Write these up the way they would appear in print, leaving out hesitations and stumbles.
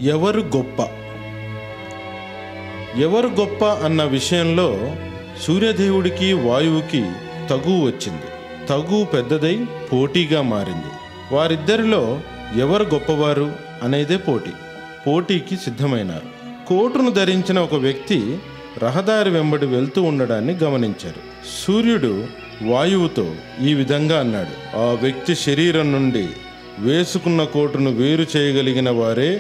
ఎవరు గొప్ప ఎవరు గొప్ప అన్న విషయంలో సూర్యదేవుడికి వాయువుకి తగువు వచ్చింది. తగువు పెద్దదై పోటీగా మారింది. వారిద్దరిలో ఎవరు గొప్పవారు అనేదే పోటీకి సిద్ధమైనారు. కోటును ధరించిన ఒక వ్యక్తి రహదారి వెంబడి వెళ్తూ ఉండడాన్ని గమనించారు. సూర్యుడు వాయువుతో ఈ విధంగా అన్నాడు: ఆ వ్యక్తి శరీరం నుండి వేసుకున్న కోటును వేరు చేయగలిగిన వారే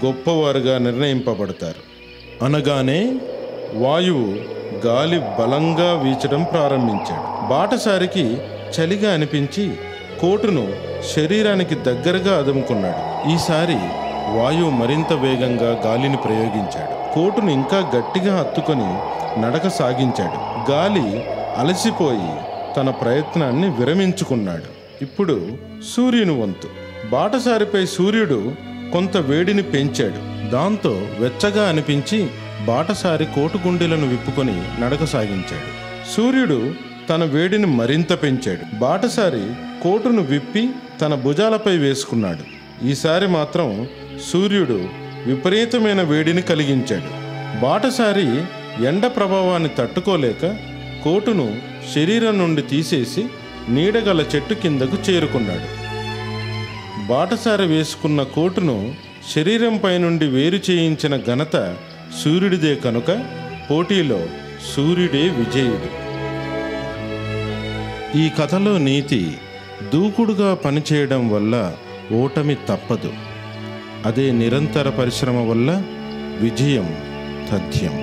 గొప్పవారుగా నిర్ణయింపబడతారు. అనగానే వాయువు గాలి బలంగా వీచడం ప్రారంభించాడు. బాటసారికి చలిగా అనిపించి కోటును శరీరానికి దగ్గరగా అదుముకున్నాడు. ఈసారి వాయువు మరింత వేగంగా గాలిని ప్రయోగించాడు. కోటును ఇంకా గట్టిగా హత్తుకొని నడక సాగించాడు. గాలి అలసిపోయి తన ప్రయత్నాన్ని విరమించుకున్నాడు. ఇప్పుడు సూర్యుని వంతు. బాటసారిపై సూర్యుడు కొంత వేడిని పెంచాడు. దాంతో వెచ్చగా అనిపించి బాటసారి కోటు గుండెలను విప్పుకొని నడక సాగించాడు. సూర్యుడు తన వేడిని మరింత పెంచాడు. బాటసారి కోటును విప్పి తన భుజాలపై వేసుకున్నాడు. ఈసారి మాత్రం సూర్యుడు విపరీతమైన వేడిని కలిగించాడు. బాటసారి ఎండ ప్రభావాన్ని తట్టుకోలేక కోటును శరీరం నుండి తీసేసి నీడగల చెట్టు కిందకు చేరుకున్నాడు. బాటసారి వేసుకున్న కోటును శరీరంపై నుండి వేరు చేయించిన ఘనత సూర్యుడిదే కనుక పోటీలో సూర్యుడే విజయుడు. ఈ కథలో నీతి: దూకుడుగా పనిచేయడం వల్ల ఓటమి తప్పదు. అదే నిరంతర పరిశ్రమ వల్ల విజయం తథ్యం.